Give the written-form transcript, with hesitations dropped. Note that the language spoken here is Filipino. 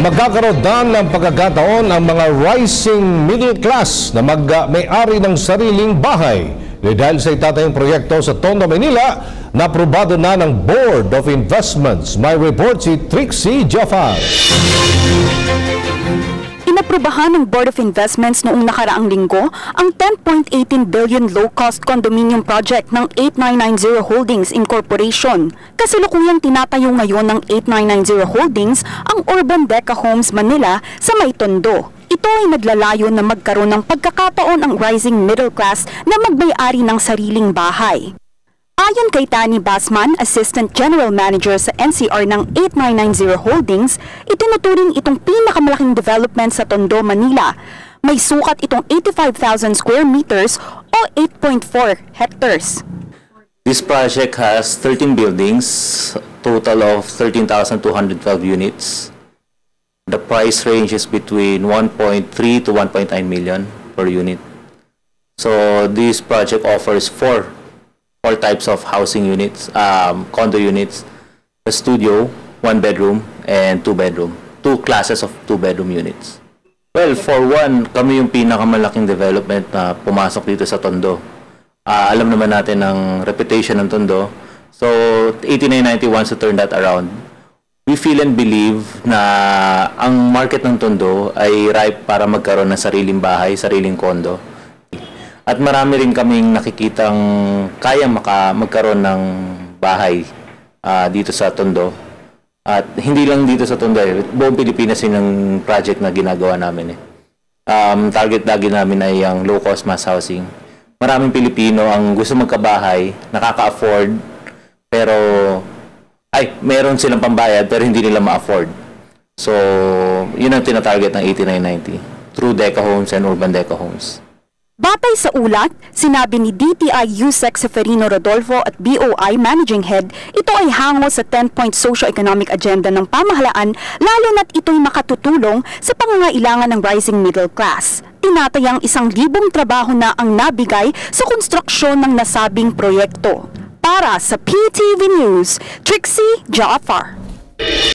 Magkakaroon ng pagkakataon ang mga rising middle class na may-ari ng sariling bahay. Dahil sa itatayong proyekto sa Tondo, Manila, naprobado na ng Board of Investments. May report si Trixie Jafar. Inaprubahan ng Board of Investments noong nakaraang linggo ang 10.18 billion low-cost condominium project ng 8990 Holdings Incorporation. Kasalukuyang tinatayo ngayon ng 8990 Holdings ang Urban Deca Homes Manila sa May Tondo. Ito ay naglalayo na magkaroon ng pagkakataon ang rising middle class na magmay-ari ng sariling bahay. Ayon kay Tani Basman, Assistant General Manager sa NCR ng 8990 Holdings, itinuturing itong pinakamalaking development sa Tondo, Manila. May sukat itong 85,000 square meters o 8.4 hectares. This project has 13 buildings, total of 13,212 units. The price range is between 1.3 to 1.9 million per unit. So this project offers four types of housing units, condo units, a studio, 1 bedroom, and 2 bedroom. Two classes of 2 bedroom units. Well, for one, kami yung pinakamalaking development na pumasok dito sa Tondo. Alam naman natin ang reputation ng Tondo. So, 8990 wants to turn that around. We feel and believe na ang market ng Tondo ay ripe para magkaroon ng sariling bahay, sariling kondo. At marami rin kaming nakikitang kayang magkaroon ng bahay dito sa Tondo. At hindi lang dito sa Tondo, buong Pilipinas yun ang project na ginagawa namin. Target lagi namin ay ang low-cost mass housing. Maraming Pilipino ang gusto magkabahay, nakaka-afford, pero meron silang pambayad pero hindi nila ma-afford. So, yun ang tinatarget ng 8990 through Deca Homes and Urban Deca Homes. Batay sa ulat, sinabi ni DTI USEC Seferino Rodolfo at BOI Managing Head, ito ay hango sa 10-point socio-economic agenda ng pamahalaan lalo na't ito'y makatutulong sa pangangailangan ng rising middle class. Tinatayang 1,000 trabaho na ang nabigay sa konstruksyon ng nasabing proyekto. Para sa PTV News, Trixie Jafar.